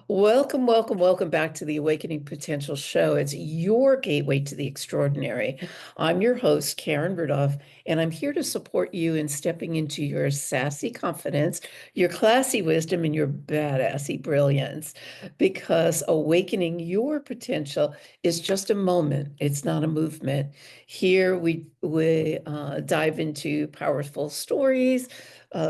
Welcome, welcome, welcome back to the Awakening Potential Show. It's your gateway to the extraordinary. I'm your host, Karen Rudolph, and I'm here to support you in stepping into your sassy confidence, your classy wisdom, and your badassy brilliance. Because awakening your potential is just a moment, it's not a movement. Here we dive into powerful stories,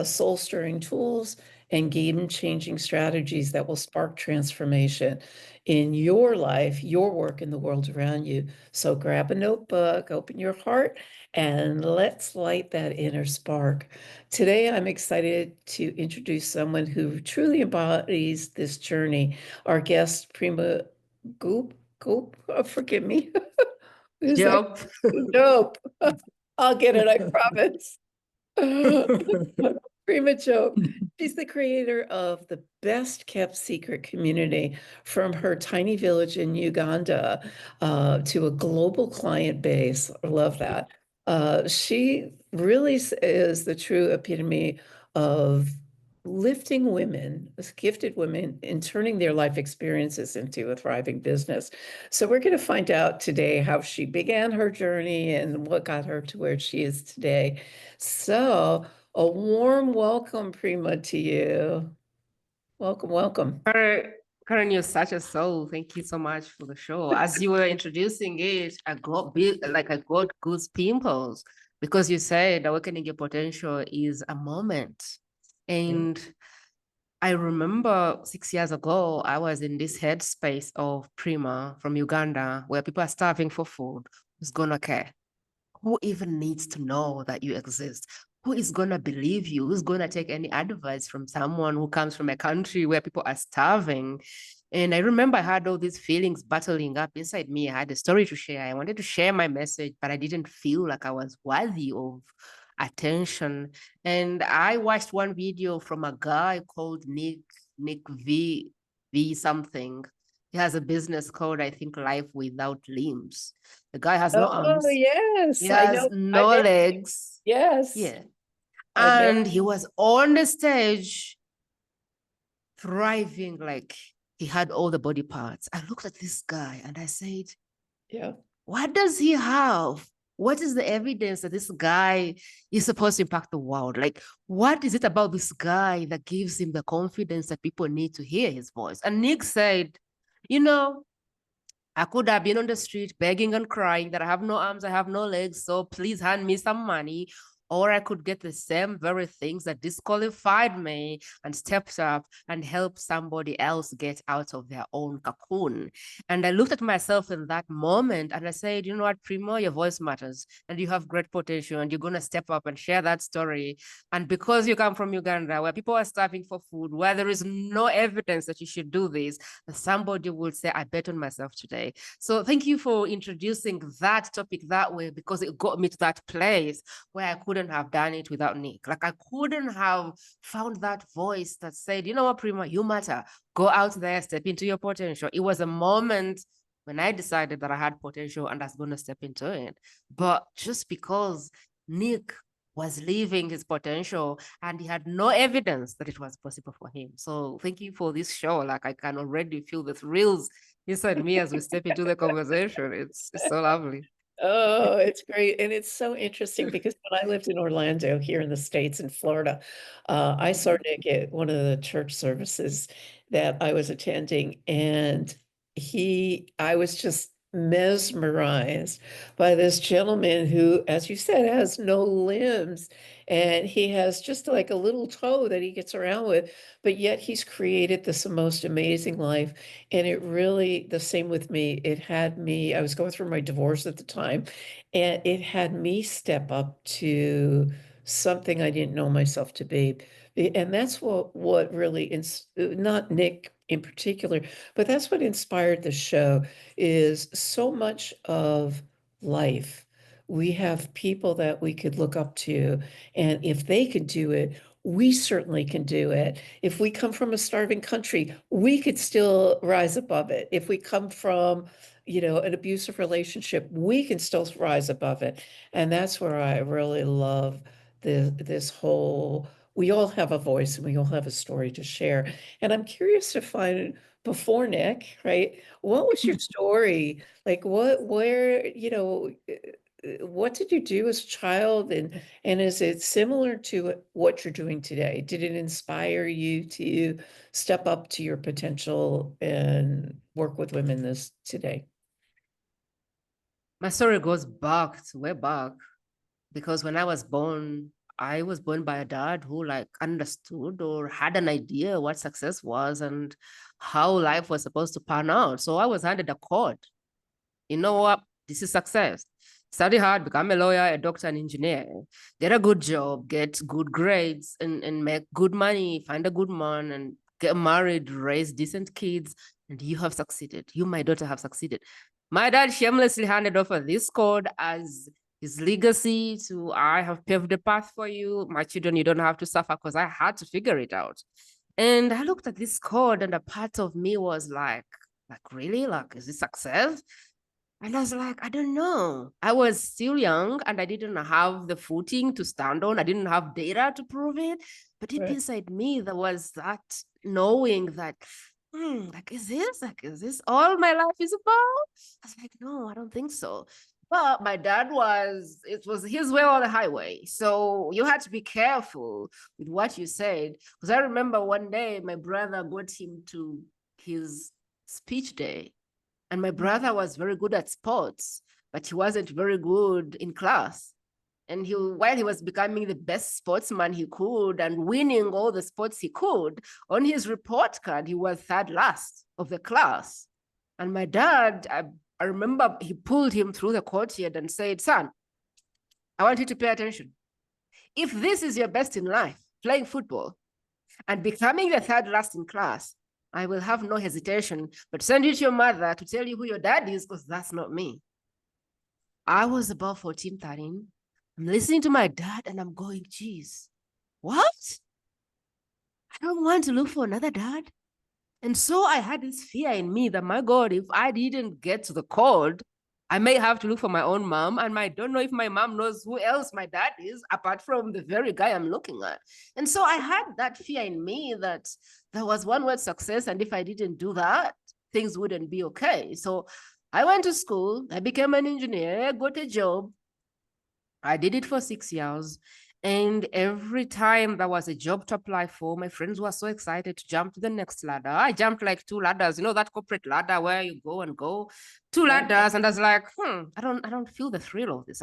soul-stirring tools, and game-changing strategies that will spark transformation in your life, your work, and the world around you. So grab a notebook, open your heart, and let's light that inner spark. Today, I'm excited to introduce someone who truly embodies this journey. Our guest, Prima Goop, forgive me. Who's that? Jope. Nope. I'll get it, I promise. Prima Jope. She's the creator of the best kept secret community, from her tiny village in Uganda to a global client base. I love that. She really is the true epitome of lifting women, gifted women, and turning their life experiences into a thriving business. So we're going to find out today how she began her journey and what got her to where she is today. So a warm welcome, Prima, to you. Welcome, welcome. Karen, you're such a soul. Thank you so much for the show. As you were introducing it, I got goose pimples because you said awakening your potential is a moment. Yeah. And I remember 6 years ago, I was in this headspace of Prima from Uganda, where people are starving for food. Who's gonna care? Who even needs to know that you exist? Who is going to believe you? Who's going to take any advice from someone who comes from a country where people are starving? And I remember I had all these feelings battling up inside me. I had a story to share. I wanted to share my message, but I didn't feel like I was worthy of attention. And I watched one video from a guy called Nick V something. He has a business called, I think, Life Without Limbs. The guy has no Oh, arms. He yes. I has know. I no met. legs. Yes. Yeah. I met. And he was on the stage thriving like he had all the body parts. I looked at this guy and I said, Yeah. what does he have? What is the evidence that this guy is supposed to impact the world? Like, what is it about this guy that gives him the confidence that people need to hear his voice? And Nick said, you know, I could have been on the street begging and crying that I have no arms, I have no legs, so please hand me some money. Or I could get the same very things that disqualified me and stepped up and helped somebody else get out of their own cocoon. And I looked at myself in that moment and I said, you know what, Primo, your voice matters and you have great potential and you're going to step up and share that story. And because you come from Uganda, where people are starving for food, where there is no evidence that you should do this, somebody will say, I bet on myself today. So thank you for introducing that topic that way, because it got me to that place where I couldn't have done it without Nick. Like I couldn't have found that voice that said, you know what, Prima, you matter. Go out there, step into your potential. It was a moment when I decided that I had potential and I was going to step into it. But just because Nick was living his potential and he had no evidence that it was possible for him. So thank you for this show. Like I can already feel the thrills inside me as we step into the conversation. It's so lovely. Oh, it's great. And it's so interesting because when I lived in Orlando here in the States in Florida, I started to get one of the church services that I was attending, and I was just mesmerized by this gentleman who, as you said, has no limbs, and he has just like a little toe that he gets around with, but yet he's created this most amazing life. And it really, the same with me. It had me, I was going through my divorce at the time, and it had me step up to something I didn't know myself to be. And that's what really, not Nick in particular, but that's what inspired the show, is so much of life. We have people that we could look up to, and if they could do it, we certainly can do it. If we come from a starving country, we could still rise above it. If we come from, an abusive relationship, we can still rise above it. And that's where I really love this whole we all have a voice and we all have a story to share. And I'm curious to find before Nick, right? What was your story? Like where, what did you do as a child and is it similar to what you're doing today? Did it inspire you to step up to your potential and work with women this today? My story goes back to way back because when I was born by a dad who like understood or had an idea what success was and how life was supposed to pan out. So I was handed a code. You know what? This is success. Study hard, become a lawyer, a doctor, an engineer, get a good job, get good grades, and make good money, find a good man, and get married, raise decent kids, and you have succeeded. You, my daughter, have succeeded. My dad shamelessly handed over this code as his legacy to I have paved the path for you. My children, you don't have to suffer because I had to figure it out. And I looked at this code, and a part of me was like, really? Like, is this success? And I was like, I don't know. I was still young and I didn't have the footing to stand on. I didn't have data to prove it. But deep Right. inside me, there was that knowing that, is this all my life is about? I was like, no, I don't think so. But my dad it was his way or the highway. So you had to be careful with what you said. Because I remember one day my brother got him to his speech day and my brother was very good at sports, but he wasn't very good in class. And while he was becoming the best sportsman he could and winning all the sports he could, on his report card, he was third last of the class. And my dad, I remember he pulled him through the courtyard and said, son, I want you to pay attention. If this is your best in life, playing football and becoming the third last in class, I will have no hesitation, but send it to your mother to tell you who your dad is, because that's not me. I was about 14, 13. I'm listening to my dad and I'm going, geez, what? I don't want to look for another dad. And so I had this fear in me that, my God, if I didn't get to the code, I may have to look for my own mom. And I don't know if my mom knows who else my dad is, apart from the very guy I'm looking at. And so I had that fear in me that there was one word success. And if I didn't do that, things wouldn't be okay. So I went to school. I became an engineer. I got a job. I did it for 6 years. And every time there was a job to apply for, my friends were so excited to jump to the next ladder. I jumped like 2 ladders, that corporate ladder where you go and go, two Right. ladders. And I was like, I don't feel the thrill of this.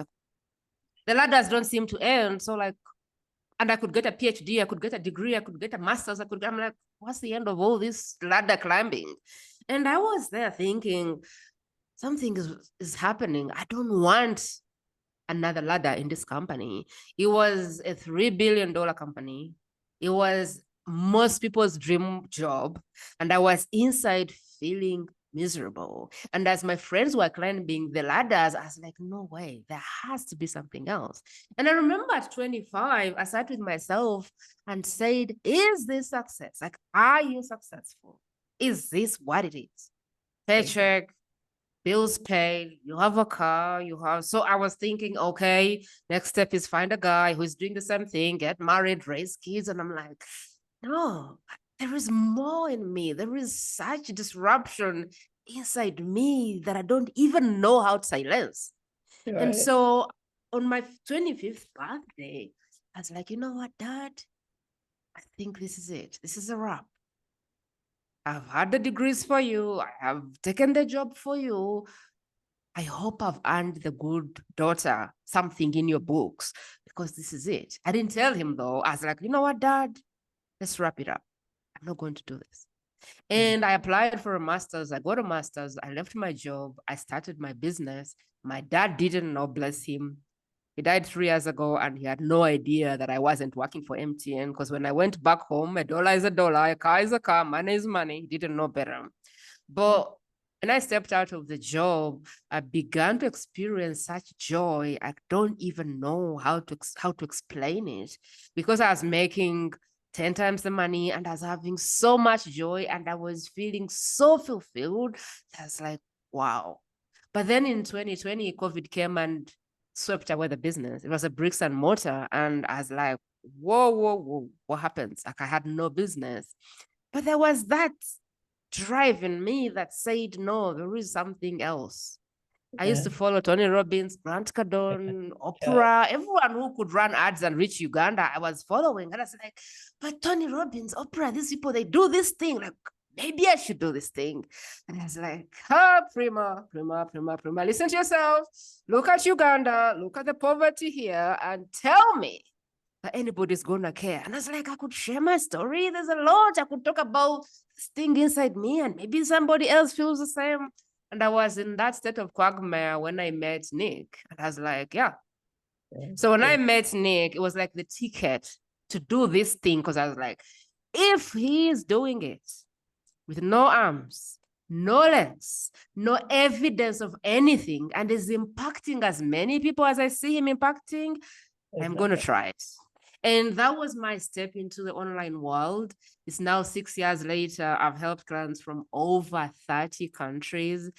The ladders don't seem to end. So and I could get a PhD, I could get a degree, I could get a master's, I'm like, what's the end of all this ladder climbing? And I was there thinking, something is happening. I don't want another ladder in this company. It was a $3 billion company. It was most people's dream job. And I was inside feeling miserable. And as my friends were climbing the ladders, I was like, no way, there has to be something else. And I remember at 25, I sat with myself and said, is this success? Like, are you successful? Is this what it is? Paycheck, bills paid, you have a car, so I was thinking, okay, next step is find a guy who's doing the same thing, get married, raise kids. And I'm like, no, there is more in me. There is such disruption inside me that I don't even know how to silence. And Right. so on my 25th birthday, I was like, you know what, Dad? I think this is it. This is a wrap. I've had the degrees for you. I have taken the job for you. I hope I've earned the good daughter something in your books, because this is it. I didn't tell him though. I was like, you know what, Dad? Let's wrap it up. I'm not going to do this. And I applied for a master's. I got a master's. I left my job. I started my business. My dad didn't know, bless him. He died 3 years ago and he had no idea that I wasn't working for MTN, because when I went back home, a dollar is a dollar, a car is a car, money is money. He didn't know better. But when I stepped out of the job, I began to experience such joy. I don't even know how to explain it, because I was making 10 times the money and I was having so much joy and I was feeling so fulfilled. I was like, wow. But then in 2020, COVID came and swept away the business. It was a bricks and mortar. And I was like, whoa, whoa, whoa, what happens? Like I had no business. But there was that drive in me that said, no, there is something else. I used Yeah, to follow Tony Robbins, Grant Cardone, yeah, Oprah, everyone who could run ads and reach Uganda. I was following. And I was like, but Tony Robbins, Oprah, these people, they do this thing. Like, maybe I should do this thing. And I was like, Prima, Prima, Prima, Prima, listen to yourself. Look at Uganda. Look at the poverty here and tell me that anybody's gonna care. And I was like, I could share my story. There's a lot I could talk about this thing inside me, and maybe somebody else feels the same. And I was in that state of quagmire when I met Nick. And I was like, yeah. yeah, So when yeah, I met Nick, it was like the ticket to do this thing. Because I was like, if he is doing it with no arms, no legs, no evidence of anything, and is impacting as many people as I see him impacting, I'm going to exactly. try it. And that was my step into the online world. It's now 6 years later. I've helped clients from over 30 countries.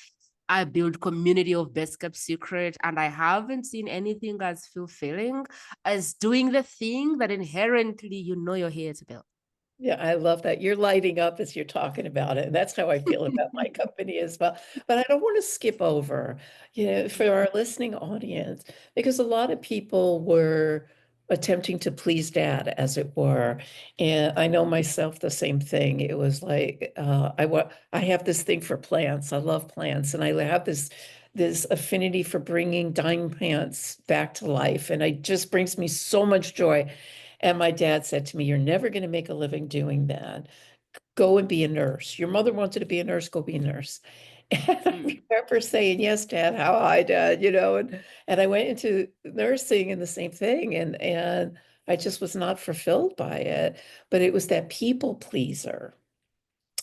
I build community of best kept secret, and I haven't seen anything as fulfilling as doing the thing that inherently you know you're here to build. Yeah, I love that. You're lighting up as you're talking about it. And that's how I feel about my company as well. But I don't want to skip over, for our listening audience, because a lot of people were attempting to please dad, as it were. And I know myself the same thing. It was like I have this thing for plants. I love plants, and I have this affinity for bringing dying plants back to life, and it just brings me so much joy. And my dad said to me, "You're never going to make a living doing that. Go and be a nurse. Your mother wanted to be a nurse, go be a nurse." And I Mm. remember saying, "Yes, Dad, how I dad, and I went into nursing and the same thing. And I just was not fulfilled by it. But it was that people pleaser.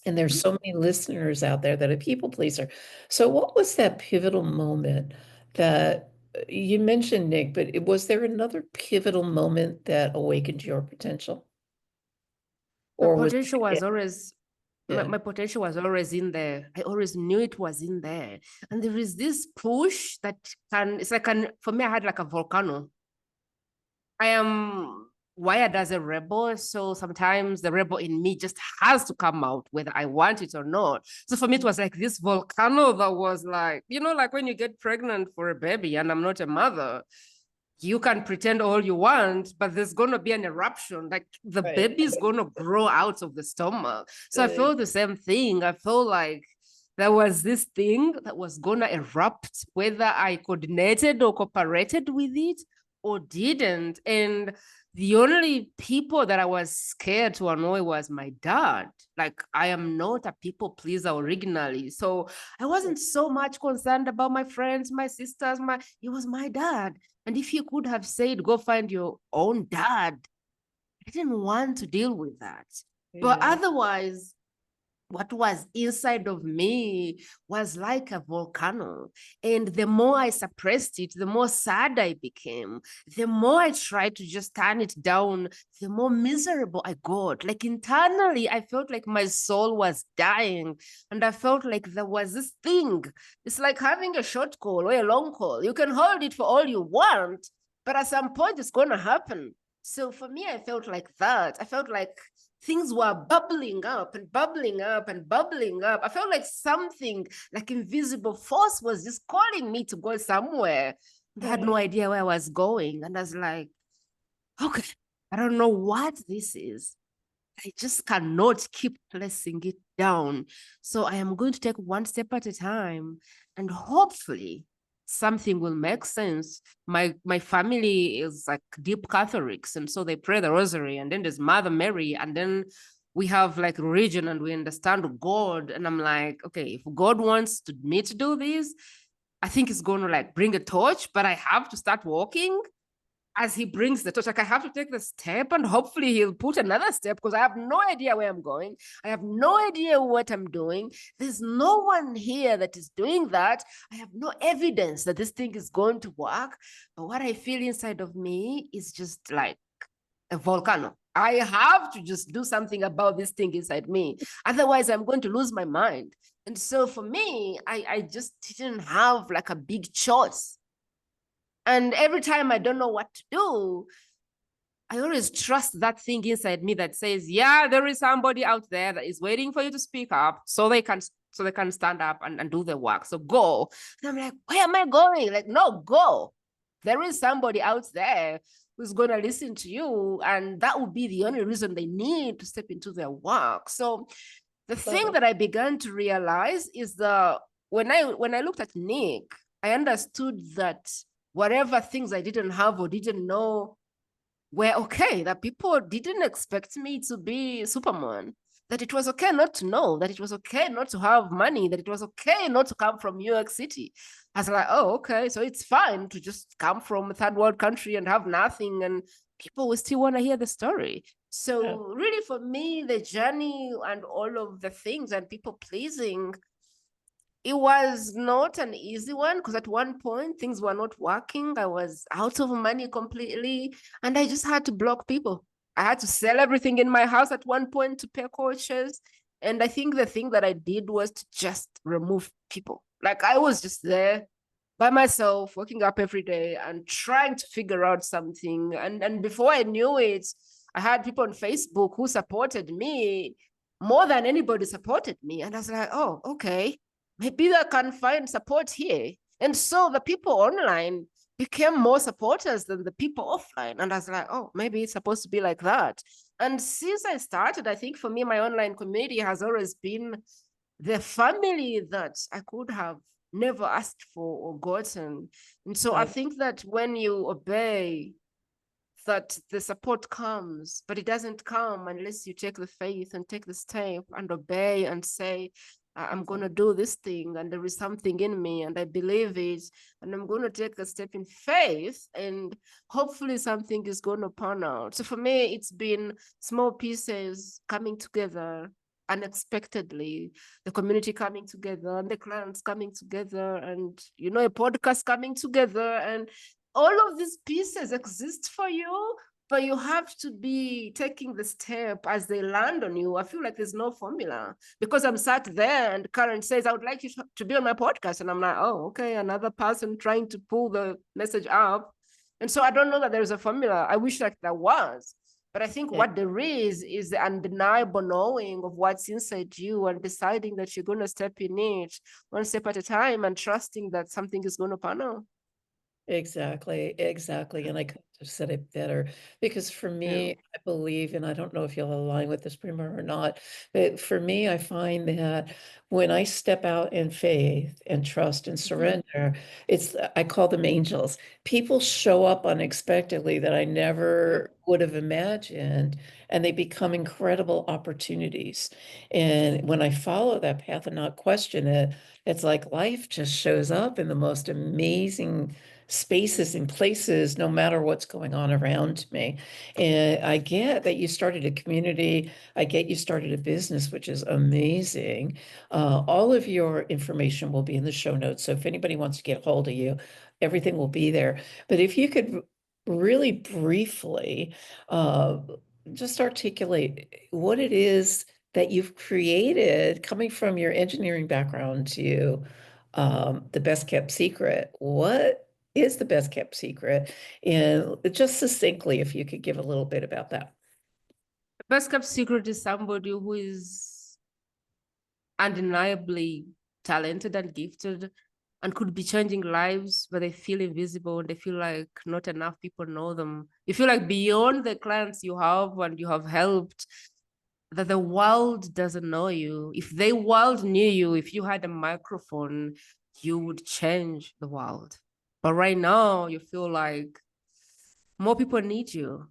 And there's so many listeners out there that are people pleaser. So what was that pivotal moment that you mentioned, Nick, but was there another pivotal moment that awakened your potential? My Or was potential yeah, was always yeah, my potential was always in there. I always knew it was in there. And there is this push that it's like for me, I had like a volcano. I am wired as a rebel. So sometimes the rebel in me just has to come out, whether I want it or not. So for me, it was like this volcano that was like, like when you get pregnant for a baby, and I'm not a mother, you can pretend all you want, but there's going to be an eruption. Like the right. baby is going to grow out of the stomach. So I Uh, felt the same thing. I felt like there was this thing that was going to erupt, whether I coordinated or cooperated with it or didn't. And the only people that I was scared to annoy was my dad. Like, I am not a people pleaser originally. So I wasn't so much concerned about my friends, my sisters, it was my dad. And if you could have said, go find your own dad, I didn't want to deal with that. But yeah. otherwise, what was inside of me was like a volcano. And the more I suppressed it, the more sad I became. The more I tried to just turn it down, the more miserable I got. Like internally, I felt like my soul was dying. And I felt like there was this thing. It's like having a short call or a long call. You can hold it for all you want, but at some point, it's going to happen. So for me, I felt like that. I felt like things were bubbling up and bubbling up and bubbling up. I felt like something like invisible force was just calling me to go somewhere. I had no Right. idea where I was going. And I was like, okay, I don't know what this is. I just cannot keep placing it down. So I am going to take one step at a time, and hopefully something will make sense. My family is like deep Catholics, and so they pray the rosary, and then there's Mother Mary, and then we have like religion and we understand God. And I'm like, okay, if God wants me to do this, I think it's going to like bring a torch, but I have to start walking as he brings the torch. Like I have to take the step, and hopefully he'll put another step, because I have no idea where I'm going. I have no idea what I'm doing. There's no one here that is doing that. I have no evidence that this thing is going to work. But what I feel inside of me is just like a volcano. I have to just do something about this thing inside me. Otherwise, I'm going to lose my mind. And so for me, I just didn't have like a big choice. And every time I don't know what to do, I always trust that thing inside me that says, yeah, there is somebody out there that is waiting for you to speak up so they can stand up and do the work. So go. And I'm like, where am I going? Like, no, go. There is somebody out there who's going to listen to you. And that would be the only reason they need to step into their work. So the thing that I began to realize is when I looked at Nick, I understood that whatever things I didn't have or didn't know were okay, that people didn't expect me to be Superman, that it was okay not to know, that it was okay not to have money, that it was okay not to come from New York City. I was like, oh, okay, so it's fine to just come from a third world country and have nothing, and people will still want to hear the story. So really for me, the journey and all of the things and people pleasing, it was not an easy one because at one point things were not working. I was out of money completely and I just had to block people. I had to sell everything in my house at one point to pay coaches. And I think the thing that I did was to just remove people. Like I was just there by myself, waking up every day and trying to figure out something. And before I knew it, I had people on Facebook who supported me more than anybody supported me. And I was like, oh, okay, maybe I can find support here. And so the people online became more supporters than the people offline. And I was like, oh, maybe it's supposed to be like that. And since I started, I think for me, my online community has always been the family that I could have never asked for or gotten. And so I think that when you obey, that the support comes, but it doesn't come unless you take the faith and take the step and obey and say, I'm going to do this thing and there is something in me and I believe it and I'm going to take a step in faith and hopefully something is going to pan out. So for me, it's been small pieces coming together unexpectedly, the community coming together and the clients coming together and, you know, a podcast coming together, and all of these pieces exist for you, but you have to be taking the step as they land on you. I feel like there's no formula because I'm sat there and Karen says, I would like you to be on my podcast. And I'm like, oh, okay, another person trying to pull the message up. And so I don't know that there's a formula. I wish like there was. But I think what there is the undeniable knowing of what's inside you and deciding that you're going to step in it one step at a time and trusting that something is going to pan out. Exactly, exactly. And I could have said it better because for me, I believe, and I don't know if you'll align with this, Prima, or not, but for me, I find that when I step out in faith and trust and surrender, I call them angels. People show up unexpectedly that I never would have imagined, and they become incredible opportunities. And when I follow that path and not question it, it's like life just shows up in the most amazing spaces and places, no matter what's going on around me. And I get that you started a community. I get you started a business, which is amazing. All of your information will be in the show notes. So if anybody wants to get hold of you, everything will be there. But if you could really briefly just articulate what it is that you've created coming from your engineering background to the best kept secret. What is the best kept secret? And just succinctly, if you could give a little bit about that. The best kept secret is somebody who is undeniably talented and gifted and could be changing lives, but they feel invisible and they feel like not enough people know them. You feel like beyond the clients you have and you have helped, that the world doesn't know you. If the world knew you, if you had a microphone, you would change the world. But right now, you feel like more people need you.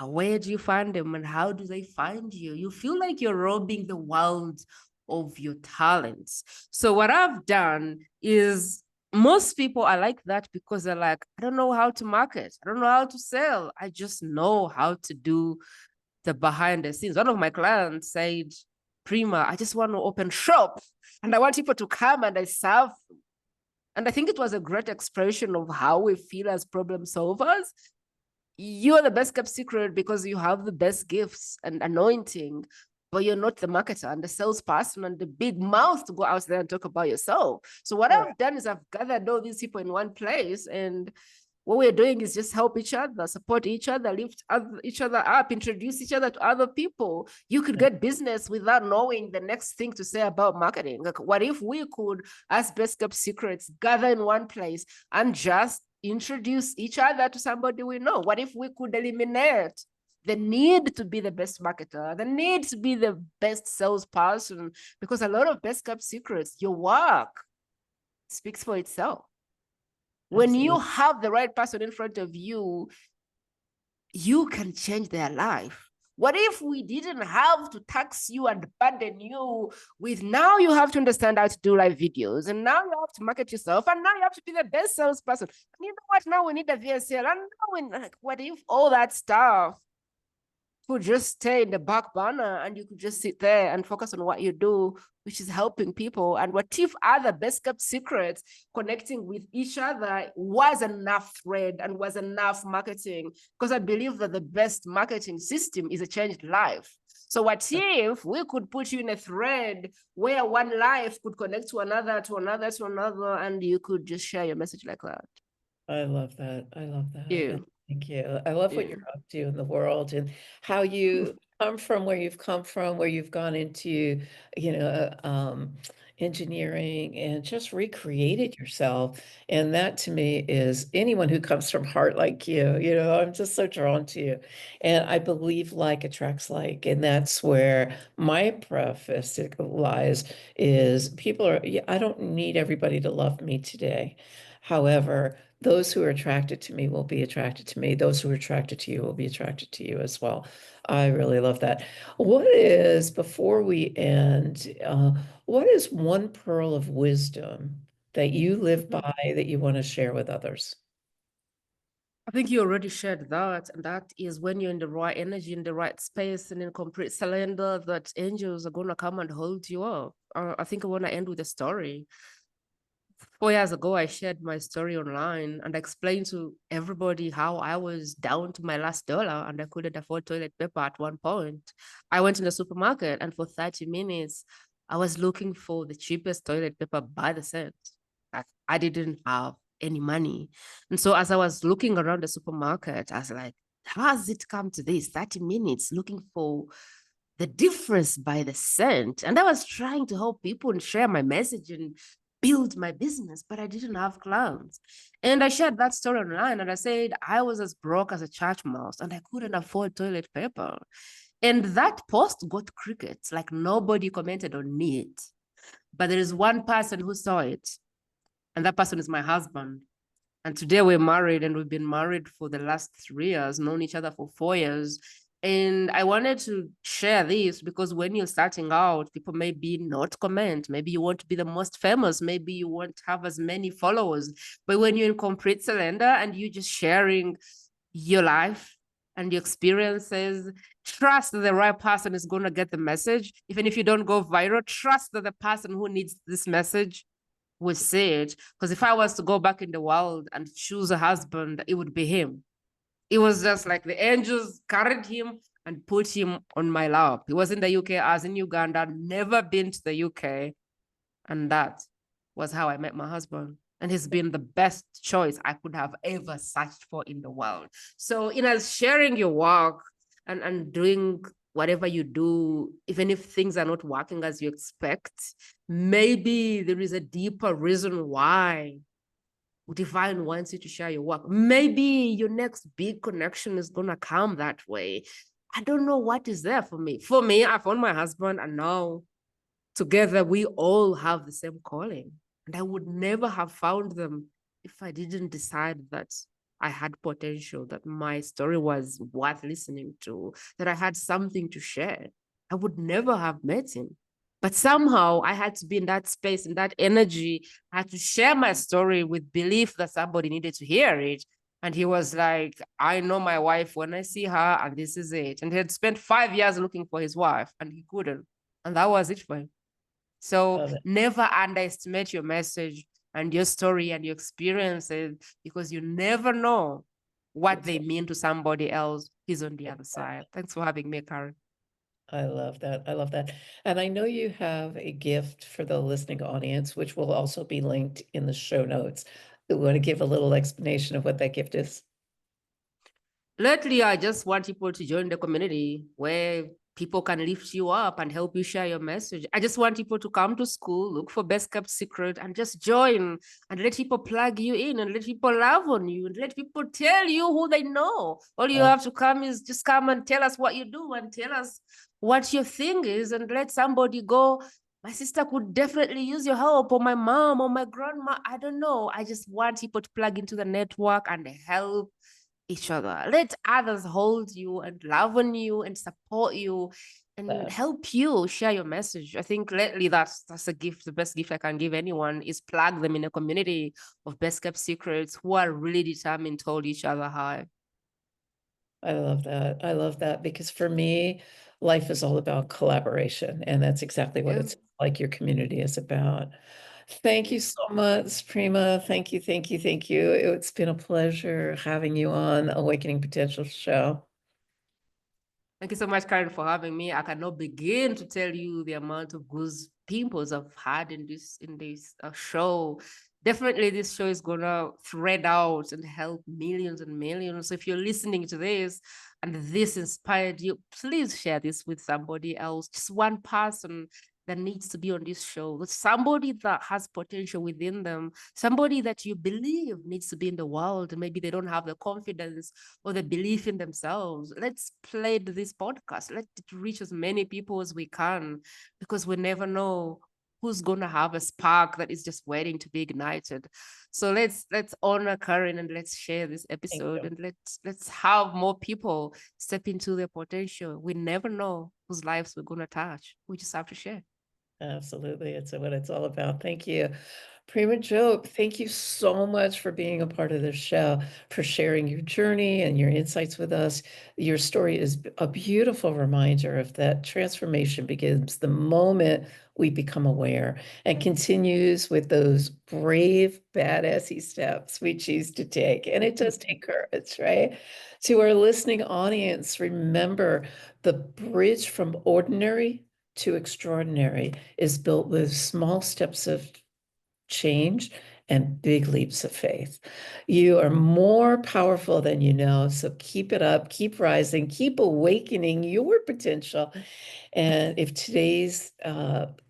Where do you find them and how do they find you? You feel like you're robbing the world of your talents. So what I've done is most people are like that because they're like, I don't know how to market. I don't know how to sell. I just know how to do the behind the scenes. One of my clients said, Prima, I just want to open shop and I want people to come and I serve. And I think it was a great expression of how we feel as problem solvers. You're the best kept secret because you have the best gifts and anointing, but you're not the marketer and the salesperson and the big mouth to go out there and talk about yourself. So what I've done is I've gathered all these people in one place and What we're doing is just help each other, support each other, lift each other up, introduce each other to other people. You could get business without knowing the next thing to say about marketing. Like, what if we could, as best kept secrets, gather in one place and just introduce each other to somebody we know? What if we could eliminate the need to be the best marketer, the need to be the best salesperson? Because a lot of best kept secrets, your work speaks for itself. When you Absolutely. have the right person in front of you, you can change their life. What if we didn't have to tax you and burden you with now you have to understand how to do live videos, and now you have to market yourself, and now you have to be the best salesperson. And you know what? Now we need a VSL. And now like, what if all that stuff could just stay in the back burner and you could just sit there and focus on what you do, which is helping people? And what if other best kept secrets connecting with each other was enough thread and was enough marketing? Because I believe that the best marketing system is a changed life. So what if we could put you in a thread where one life could connect to another, to another, to another, and you could just share your message like that? I love that. I love that. Yeah, And thank you. I love what yeah. you're up to in the world and how you come from where you've come from, where you've gone into, you know, engineering and just recreated yourself. And that to me is anyone who comes from heart like you know, I'm just so drawn to you. And I believe like attracts like, and that's where my preface lies is people are, yeah, I don't need everybody to love me today. However, those who are attracted to me will be attracted to me. Those who are attracted to you will be attracted to you as well. I really love that. What is, before we end, what is one pearl of wisdom that you live by that you want to share with others? I think you already shared that, and that is when you're in the right energy, in the right space, and in complete surrender, that angels are gonna come and hold you up. I think I want to end with a story. 4 years ago, I shared my story online and I explained to everybody how I was down to my last dollar and I couldn't afford toilet paper at one point. I went in the supermarket and for 30 minutes, I was looking for the cheapest toilet paper by the cent. Like, I didn't have any money. And so as I was looking around the supermarket, I was like, how has it come to this? 30 minutes looking for the difference by the cent. And I was trying to help people and share my message and build my business, but I didn't have clients. And I shared that story online and I said I was as broke as a church mouse and I couldn't afford toilet paper. And that post got crickets, like nobody commented on it. But there is one person who saw it, and that person is my husband. And today we're married and we've been married for the last 3 years, known each other for 4 years. And I wanted to share this because when you're starting out, people may be not comment. Maybe you want to be the most famous. Maybe you want to have as many followers. But when you're in complete surrender and you're just sharing your life and your experiences, trust that the right person is going to get the message. Even if you don't go viral, trust that the person who needs this message would say it. Because if I was to go back in the world and choose a husband, it would be him. It was just like the angels carried him and put him on my lap. He was in the UK, I was in Uganda, never been to the UK. And that was how I met my husband. And he's been the best choice I could have ever searched for in the world. So, sharing your work and doing whatever you do, even if things are not working as you expect, maybe there is a deeper reason why divine wants you to share your work. Maybe your next big connection is going to come that way. I don't know what is there for me. For me, I found my husband, and now together we all have the same calling. And I would never have found them if I didn't decide that I had potential, that my story was worth listening to, that I had something to share. I would never have met him. But somehow I had to be in that space, in that energy. I had to share my story with belief that somebody needed to hear it. And he was like, I know my wife when I see her, and this is it. And he had spent 5 years looking for his wife, and he couldn't. And that was it for him. So Love it. never underestimate your message and your story and your experiences, because you never know what they mean to somebody else who's on the other side. Thanks for having me, Karen. I love that. I love that. And I know you have a gift for the listening audience, which will also be linked in the show notes. You want to give a little explanation of what that gift is? Lately, I just want people to join the community where people can lift you up and help you share your message. I just want people to come to school, look for best kept secret, and just join and let people plug you in and let people love on you and let people tell you who they know. All you have to come is just come and tell us what you do and tell us what your thing is and let somebody go. My sister could definitely use your help, or my mom, or my grandma. I don't know. I just want people to plug into the network and help each other. Let others hold you and love on you and support you and That help you share your message. I think lately that's a gift. The best gift I can give anyone is plug them in a community of best kept secrets who are really determined to hold each other high. I love that. I love that because for me, life is all about collaboration, and that's exactly what Yeah. it's like your community is about. Thank you Yeah. so much, Prima. Thank you, thank you, thank you. It's been a pleasure having you on Awakening Potential Show. Thank you so much, Karen, for having me. I cannot begin to tell you the amount of goose pimples I've had in this show. Definitely, this show is gonna thread out and help millions and millions. So if you're listening to this and this inspired you, please share this with somebody else. Just one person that needs to be on this show. Somebody that has potential within them. Somebody that you believe needs to be in the world, and maybe they don't have the confidence or the belief in themselves. Let's play this podcast. Let it reach as many people as we can, because we never know who's gonna have a spark that is just waiting to be ignited. So let's honor Karen and let's share this Thank episode you. and let's have more people step into their potential. We never know whose lives we're gonna touch. We just have to share. Absolutely. It's what it's all about. Thank you. Prima Jope, thank you so much for being a part of this show, for sharing your journey and your insights with us. Your story is a beautiful reminder of that transformation begins the moment we become aware and continues with those brave, badassy steps we choose to take. And it does take courage, right? To our listening audience, remember the bridge from ordinary to extraordinary is built with small steps of change and big leaps of faith. You are more powerful than you know. So keep it up, keep rising, keep awakening your potential. And if today's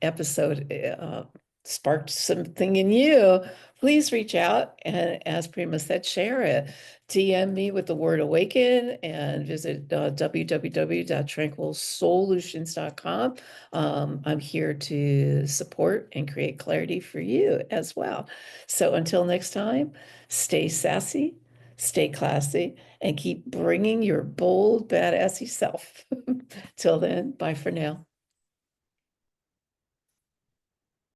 episode sparked something in you, please reach out and, as Prima said, share it. DM me with the word awaken and visit www.tranquilsolutions.com. I'm here to support and create clarity for you as well. So until next time, stay sassy, stay classy, and keep bringing your bold, badassy self. Till then, bye for now.